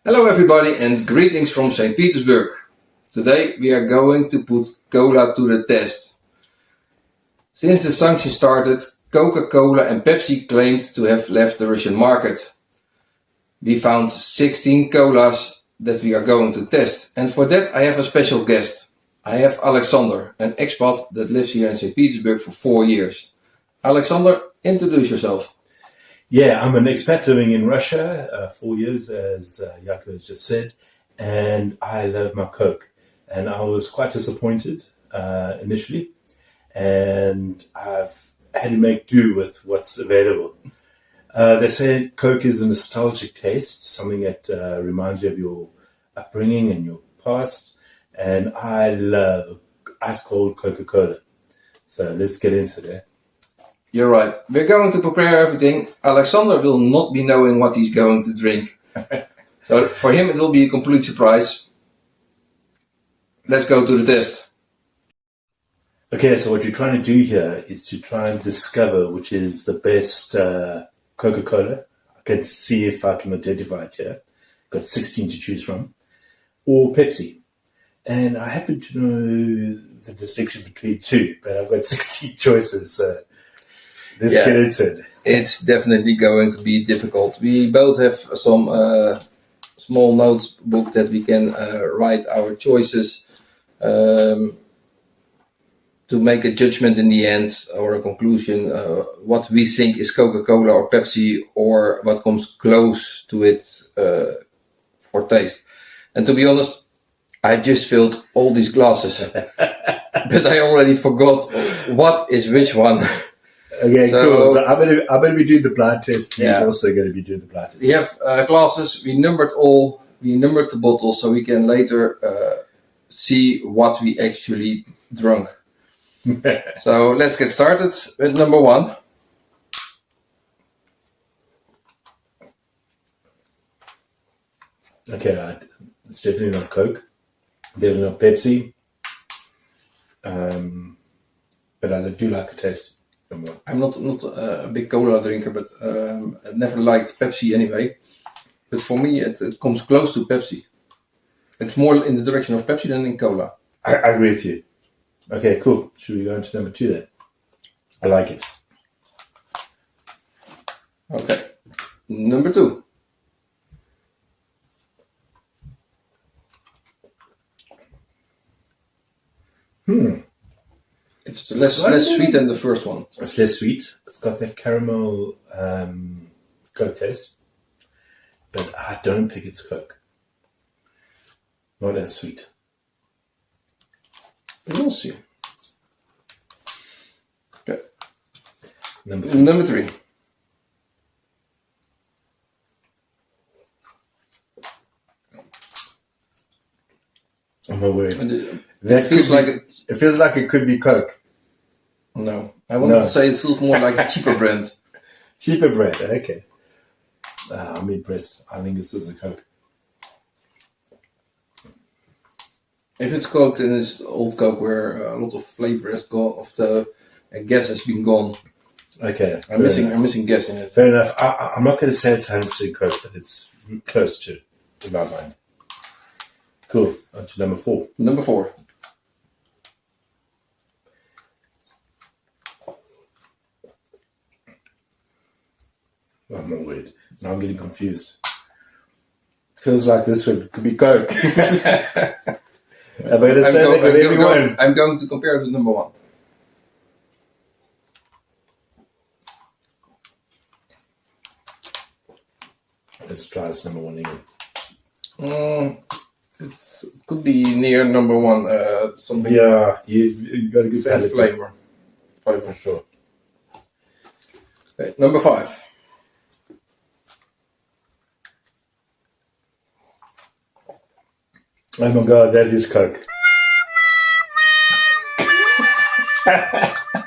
Hello everybody and greetings from St. Petersburg. Today we are going to put Cola to the test. Since the sanctions started, Coca-cola and Pepsi claimed to have left the Russian market. We found 16 colas that we are going to test, and for that I have a special guest. I have Alexander, an expat that lives here in St. Petersburg for 4 years. Alexander, introduce yourself. Yeah, I'm an expat living in Russia, 4 years, as Jaco has just said, and I love my Coke. And I was quite disappointed initially, and I've had to make do with what's available. They say Coke is a nostalgic taste, something that reminds you of your upbringing and your past, and I love ice-cold Coca-cola. So let's get into that. You're right. We're going to prepare everything. Alexander will not be knowing what he's going to drink. So for him it will be a complete surprise. Let's go to the test. Okay, so what you're trying to do here is to try and discover which is the best Coca-Cola. I can see if I can identify it here. Got 16 to choose from. Or Pepsi. And I happen to know the distinction between two, but I've got 16 choices, so let's get into it. It's definitely going to be difficult. We both have some small notebook that we can write our choices to make a judgment in the end or a conclusion what we think is Coca-Cola or Pepsi or what comes close to it for taste. And to be honest, I just filled all these glasses, but I already forgot what is which one. Okay, cool. So I'm gonna be doing the blind test. He's also going to be doing the blind test. We have glasses. We numbered all. We numbered the bottles so we can later see what we actually drank. So let's get started with number one. Okay, it's definitely not Coke. Definitely not Pepsi. But I do like the taste. I'm not a big cola drinker, but I never liked Pepsi anyway. But for me, it comes close to Pepsi. It's more in the direction of Pepsi than in cola. I agree with you. Okay, cool. Should we go into number two then? I like it. Okay, number two. It's less sweet than the first one. It's less sweet. It's got that caramel Coke taste. But I don't think it's Coke. Not as sweet. We'll see. Okay. Number three. Oh my word. It feels like it could be Coke. No, I want to say it feels more like a cheaper brand. Cheaper brand, okay. I'm impressed. I think this is a Coke. If it's Coke, then it's old Coke where a lot of flavor has gone, of the gas has been gone. Okay, I'm missing gas in it. Fair enough. I'm not going to say it's 100% Coke, but it's close to, in my mind. Cool. On to number four. Number four. Oh my word. Now I'm getting confused. Feels like this one could be Coke. I'm going to say that with everyone. I'm going to compare it with number one. Let's try this number one again. It could be near number one. Something. Yeah, you got a good flavor. For sure. Okay, number five. Oh my god, that is Coke.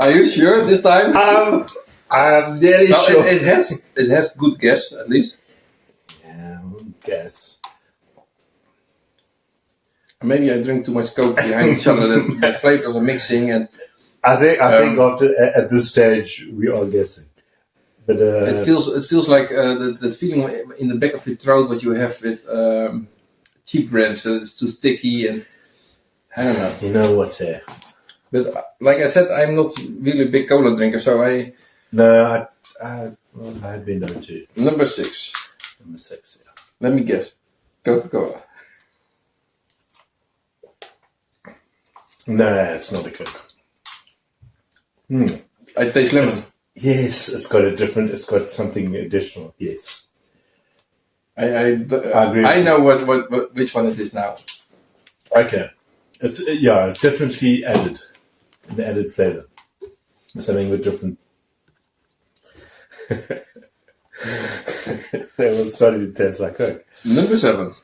Are you sure this time? I'm nearly sure. It has good gas at least. Yeah, gas. Maybe I drink too much Coke behind each other that the flavors are mixing and. I think after at this stage we are guessing. But It feels like that feeling in the back of your throat what you have with cheap brands, that it's too sticky and I don't know. you know what? But like I said, I'm not really a big cola drinker, so I've been known to. Number 6. Number 6, yeah. Let me guess. Coca-Cola. No, it's not a Coke. I taste lemon. Yes, it's got something additional. Yes. I agree. I know which one it is now. Okay. It's definitely an added flavor. Something with different. That was starting to taste like Coke. Number 7.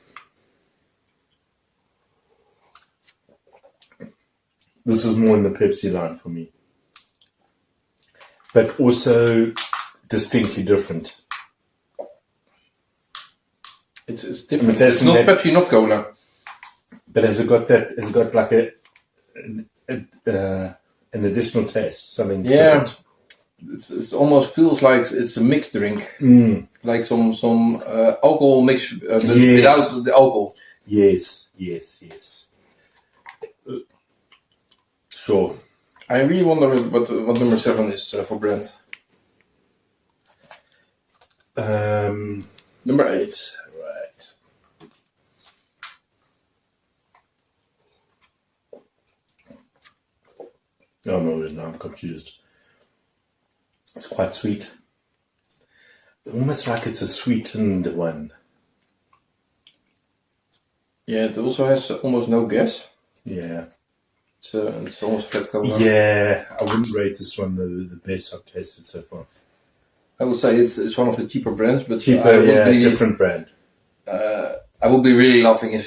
This is more in the Pepsi line for me, but also distinctly different. It's different. It's not Pepsi, not Cola. But has it got like an additional taste? Something different? It almost feels like it's a mixed drink, like some alcohol mix, but without the alcohol. Yes. Sure. I really wonder what number 7 is for brand. Number 8. Right. Oh no, now I'm confused. It's quite sweet. Almost like it's a sweetened one. Yeah, it also has almost no gas. Yeah. It's almost flat cola. Yeah, I wouldn't rate this one the best I've tasted so far. I would say it's one of the cheaper brands, but different brand. I would be really laughing if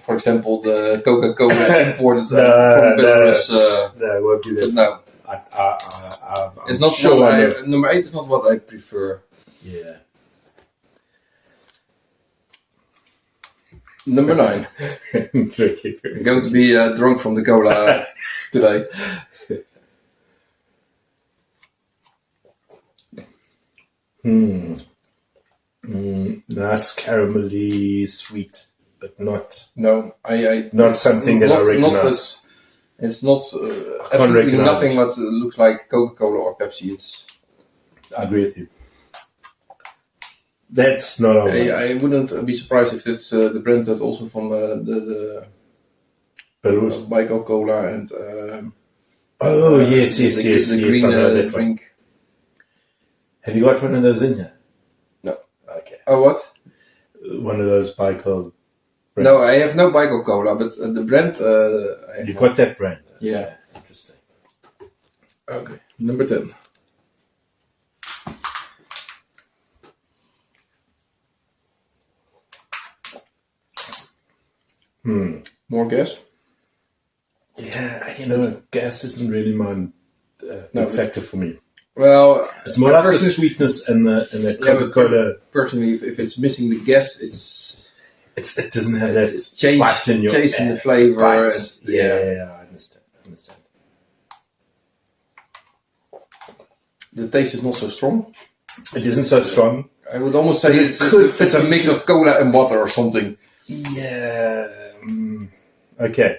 for example, the Coca-Cola imported from Belarus. No, it won't be that. No. It's not sure. Number 8 is not what I prefer. Yeah. Number 9. I'm going to be drunk from the cola today. Nice caramelly sweet, but not. No, not something that I recognize. It's not absolutely nothing that looks like Coca-Cola or Pepsi. I agree with you. That's not all. I wouldn't be surprised if it's the brand that also from the by Coca-Cola and yes, the green drink. Have you got one of those in here? No. Okay. Oh, what? One of those Coca-Cola brands? No, I have no Coca-Cola, but the brand. You've got that brand. Yeah. Okay. Interesting. Okay. Number 10. More gas? Yeah, gas isn't really my factor for me. Well, it's more like the sweetness and the Coca-Cola. Personally, if it's missing the gas, it doesn't have that chasing the flavor. Yeah, I understand. The taste is not so strong. It isn't so strong. I would almost say it's a mix of cola and water or something. Yeah. Okay.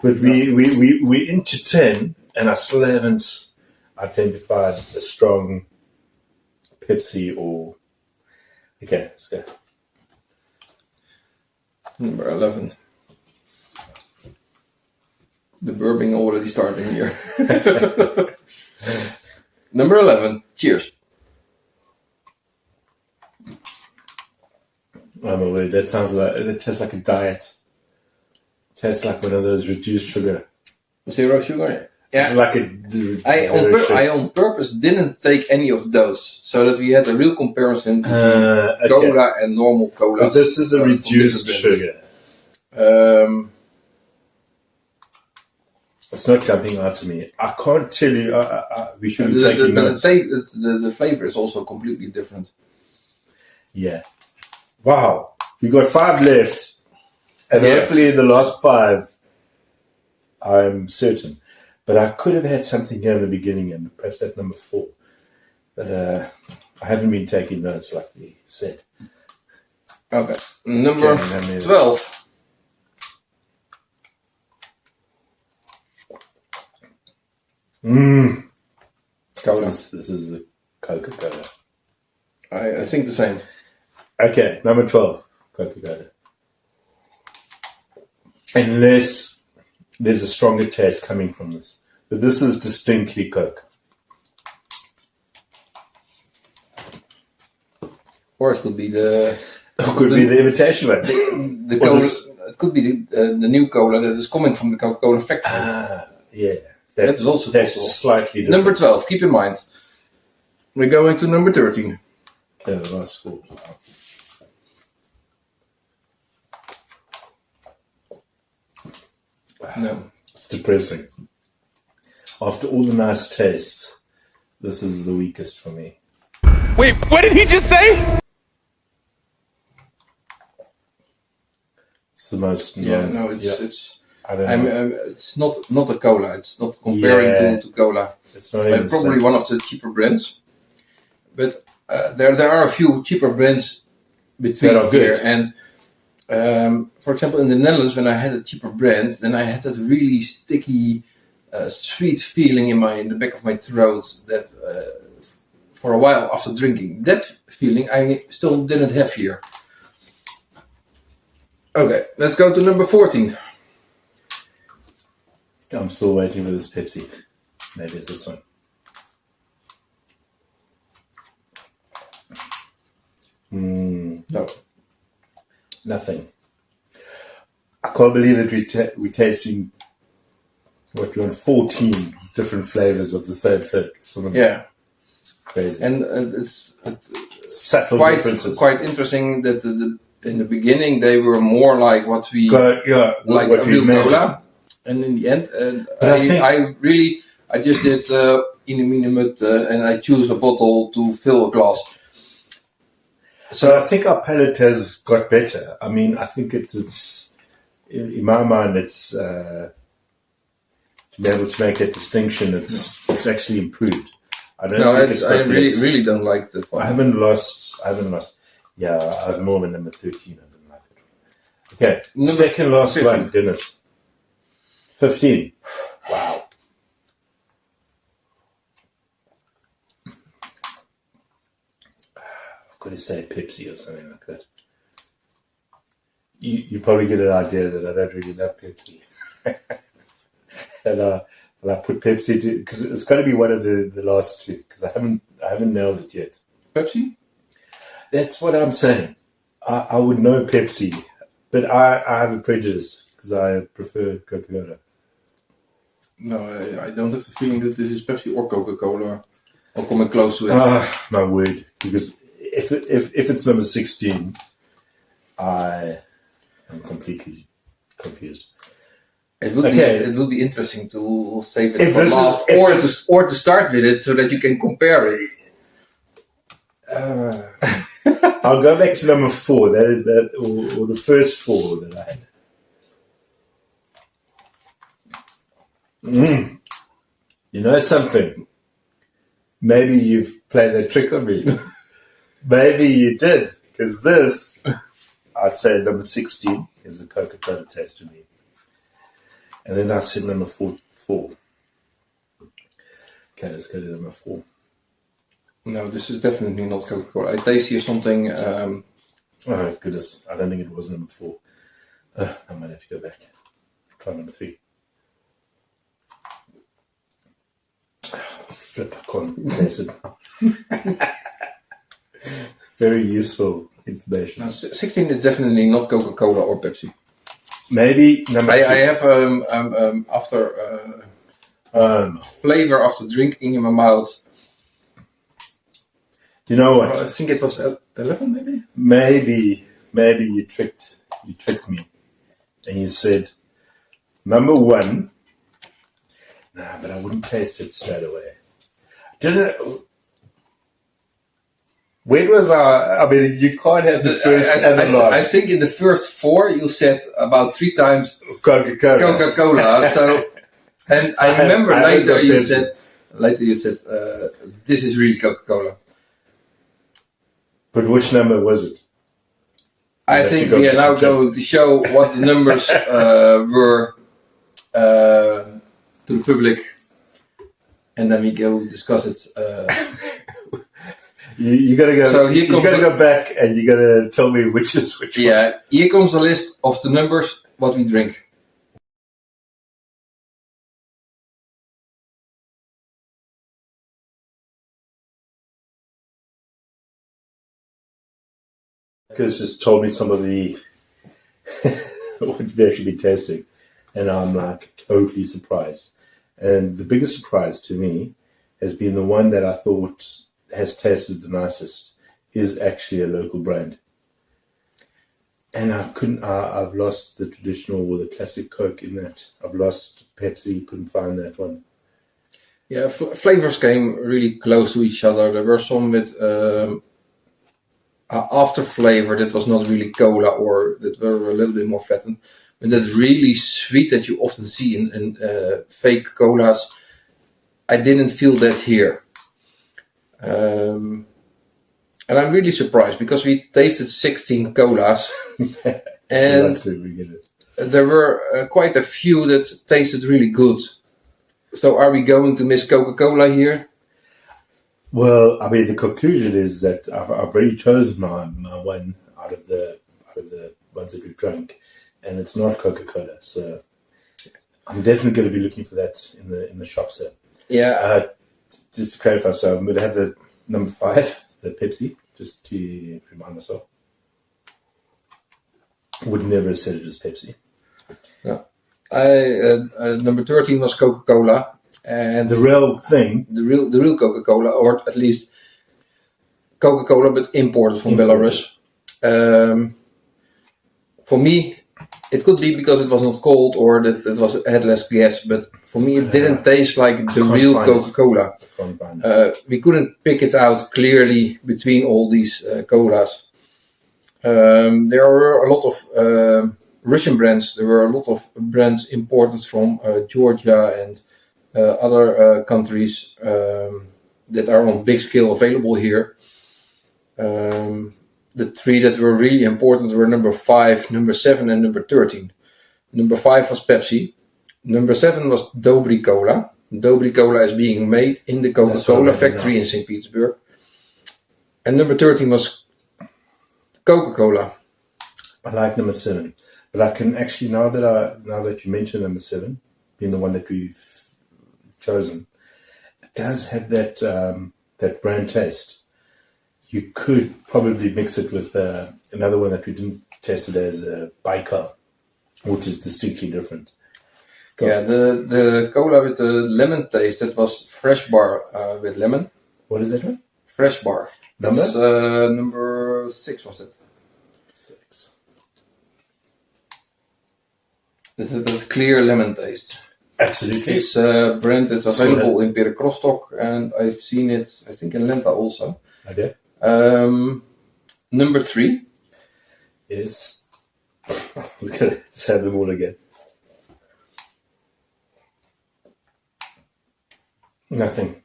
But we're into 10, and I still haven't identified a strong Pepsi or. Okay, let's go. Number 11. The burping already starting here. Number 11. Cheers. I'm aware. That tastes like a diet. It tastes like one of those reduced sugar. Zero sugar? Yeah. It's like I on purpose didn't take any of those, so that we had a real comparison between cola and normal cola. But this is a reduced sugar. It's not jumping out to me. I can't tell you. We should be taking notes. The flavor is also completely different. Yeah. Wow. We got 5 left. And hopefully in the last 5, I'm certain. But I could have had something here in the beginning and perhaps at number 4. But I haven't been taking notes like we said. Okay. Number Okay, 12. Cola. This is the Coca-Cola. I think the same. Okay, number 12, Coca-Cola. Unless there's a stronger taste coming from this. But this is distinctly Coke. Or it could be the Could be the imitation one. the cola. It could be the new cola that is coming from the Coca-Cola factory. Yeah. That is also that's possible. Slightly different. Number 12, keep in mind. We're going to number 13. Okay, the last four. No. It's depressing. After all the nice tastes, this is the weakest for me. Wait, what did he just say? It's the most. It's. I don't know. It's not a cola. It's not comparing to cola. It's not even Probably one of the cheaper brands. But there are a few cheaper brands between that are here. good. And for example, in the Netherlands, when I had a cheaper brand, then I had that really sticky, sweet feeling in the back of my throat that for a while after drinking. That feeling I still didn't have here. Okay, let's go to number 14. I'm still waiting for this Pepsi. Maybe it's this one. No. Nothing. I can't believe that we're tasting we're on 14 different flavors of the same thing. It's crazy. And it's subtle quite differences. quite interesting that in the beginning they were more like what we like what a we real imagine. cola, and in the end, I just did in a minute and I choose a bottle to fill a glass. So I think our palate has got better. I mean, I think it's in my mind, it's to be able to make that distinction. It's actually improved. I don't think it's I got less. really don't like the fun. I haven't lost. Yeah, I was more than number 13. I didn't like it. Okay, Number second last 15. one. Goodness, 15. Wow. I've got to say Pepsi or something like that. You probably get an idea that I don't really love Pepsi. and I put Pepsi because it's got to be one of the last two because I haven't nailed it yet. Pepsi? That's what I'm saying. I would know Pepsi, but I have a prejudice because I prefer Coca-Cola. No, I don't have the feeling that this is Pepsi or Coca-Cola or coming close to it. My word! Because if it's number 16, I am completely confused. It would be interesting to save it If for this last, is- or to start with it so that you can compare it. I'll go back to number 4. Or the first 4 that I had. You know something? Maybe you've played that trick on me. Maybe you did, because this, I'd say number 16 is the Coca-Cola taste to me. And then I said number 4. Okay, let's go to number 4. No, this is definitely not Coca-Cola. I taste here something. Oh, goodness. I don't think it was number 4. I might have to go back. Try number 3. Flip, I can't taste it. Very useful information. No, 16 is definitely not Coca-Cola or Pepsi. Maybe number 2. I have flavor after drinking in my mouth. You know what? I think it was 11, maybe. Maybe you tricked me, and you said number 1. Nah, but I wouldn't taste it straight away. When was I mean, you can't have the first and the last. I think in the first 4 you said about 3 times Coca-Cola. Coca-Cola. So, and I remember later you said, this is really Coca-Cola. But which number was it? I think we are now going to show what the numbers were to the public, and then we go discuss it. You gotta go. So you gotta go back, and you gotta tell me which is which. Yeah, here comes the list of the numbers what we drink. Because just told me some of the what they've actually been tasting, and I'm like totally surprised. And the biggest surprise to me has been the one that I thought has tasted the nicest is actually a local brand. And I've lost the traditional or the classic Coke in that. I've lost Pepsi, couldn't find that one. Yeah, flavors came really close to each other. There were some with after flavor that was not really cola or that were a little bit more flattened. But that's really sweet that you often see in fake colas. I didn't feel that here. And I'm really surprised because we tasted 16 colas and there were quite a few that tasted really good. So are we going to miss Coca-Cola here? Well, I mean, the conclusion is that I've already chosen my one out of the ones that we drank, and it's not Coca-Cola. So I'm definitely going to be looking for that in the shops here. Yeah. Just to clarify, so I'm going to have the number 5, the Pepsi, just to remind myself. Would never have said it was Pepsi. Yeah. Number 13 was Coca-Cola. And the real thing, the real Coca-Cola, or at least Coca-Cola, but imported from Belarus. For me, it could be because it was not cold or that it had less gas, but for me it didn't taste like the real Coca-Cola. We couldn't pick it out clearly between all these colas. There were a lot of Russian brands. There were a lot of brands imported from Georgia and other countries that are on big scale available here. The 3 that were really important were number 5, number 7 and number 13. Number 5 was Pepsi. Number 7 was Dobri Cola. Dobri Cola is being made in the Coca-Cola factory in St. Petersburg. And number 13 was Coca-Cola. I like number 7. But I can actually, now that you mention number 7, being the one that we've chosen, it does have that brand taste. You could probably mix it with another one that we didn't test it as a biker, which is distinctly different. Yeah, the cola with the lemon taste, that was Freshbar with lemon. What is that one? Freshbar. Number? That's number 6 was it? 6. This is that clear lemon taste. Absolutely. It's a brand that's available in Petersburg, and I've seen it, I think, in Lenta also. Okay. Number 3 is. We're going to say them all again. Nothing.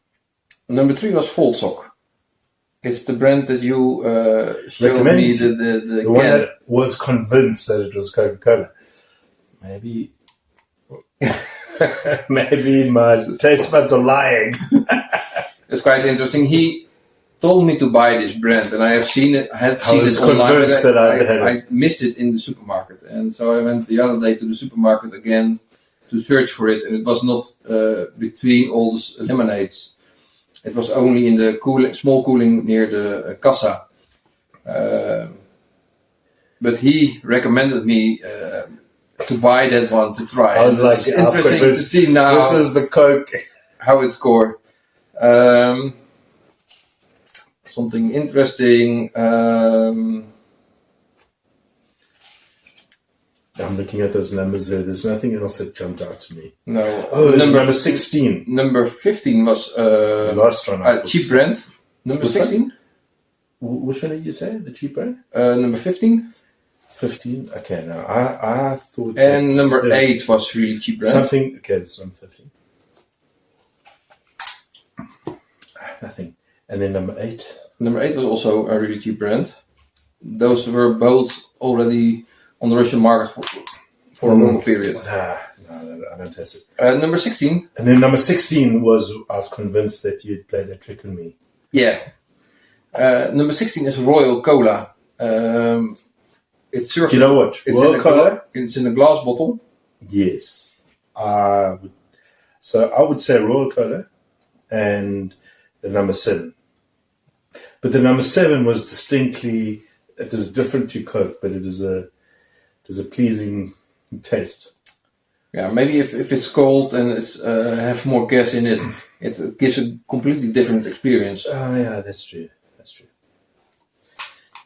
Number 3 was Voltsok. It's the brand that you showed me the one that was convinced that it was Coca-Cola. Maybe my taste buds are lying. It's quite interesting. He told me to buy this brand, and I have seen it. I had seen it online. I missed it in the supermarket, and so I went the other day to the supermarket again to search for it, and it was not between all the lemonades. It was only in the small cooling near the Kassa. But he recommended me to buy that one to try. I was like, it's interesting to see now. This is the Coke. How it scored. Something interesting. I'm looking at those numbers there. There's nothing else that jumped out to me. No. Number 16. Number 15 was the last one. A cheap brand. Number 16. Which one did you say? The cheap brand? Number 15. 15. Okay, now I thought. And number 8 was really cheap brand. Something. Okay, it's number 15. Nothing. And then number 8. Number 8 was also a really cheap brand. Those were both already on the Russian market for a longer period. No, I don't taste it. Number 16. And then number 16 was, I was convinced that you'd play that trick on me. Yeah. Number 16 is Royal Cola. It's served. You know what? Royal Cola? It's in a glass bottle. Yes. So I would say Royal Cola and the number 7. But the number 7 was distinctly, it is different to Coke, but it is a pleasing taste. Yeah, maybe if it's cold and it's have more gas in it, it gives a completely different experience. Oh yeah, that's true. That's true.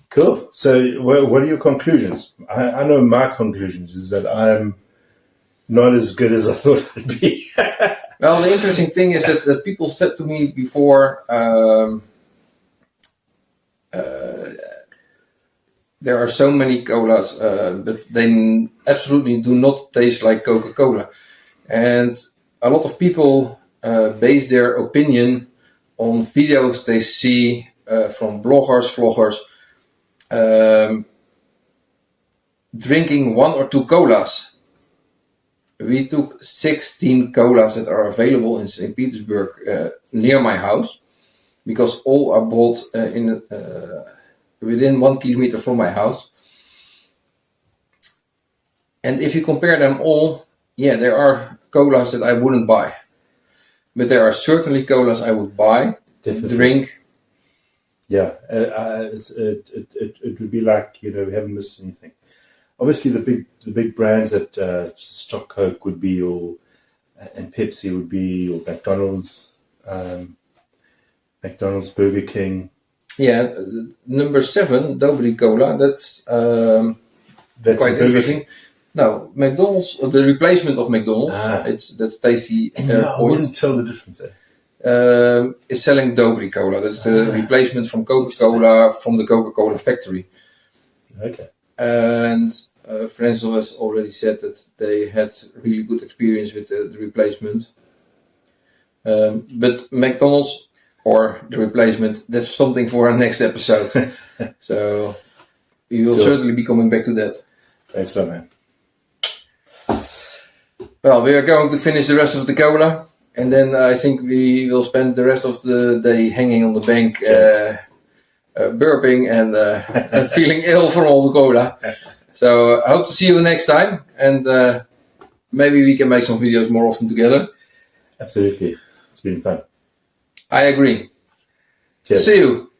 Cool. So what are your conclusions? I know my conclusions is that I'm not as good as I thought I'd be. Well, the interesting thing is that people said to me before, there are so many colas, but they absolutely do not taste like Coca-Cola. And a lot of people base their opinion on videos they see from vloggers, drinking 1 or 2 colas. We took 16 colas that are available in St. Petersburg near my house, because all are bought within 1 kilometer from my house. And if you compare them all, yeah, there are colas that I wouldn't buy. But there are certainly colas I would buy, Definitely. drink. Yeah, it would be like, we haven't missed anything. Obviously, the big brands that stock Coke would be, and Pepsi would be, or McDonald's, Burger King. Yeah, number 7, Dobri Cola. That's quite interesting. No, McDonald's, or the replacement of McDonald's. That's tasty. I wouldn't tell the difference there. Is selling Dobri Cola. That's the replacement from Coca-Cola from the Coca-Cola factory. Okay. And friends of us already said that they had really good experience with the replacement. But McDonald's or the replacement, that's something for our next episode. So we will certainly be coming back to that. Thanks a lot, man. Well, we are going to finish the rest of the cola. And then I think we will spend the rest of the day hanging on the bank, burping and feeling ill from all the cola. So I hope to see you next time, and maybe we can make some videos more often together. Absolutely. It's been fun. I agree. Cheers. See you.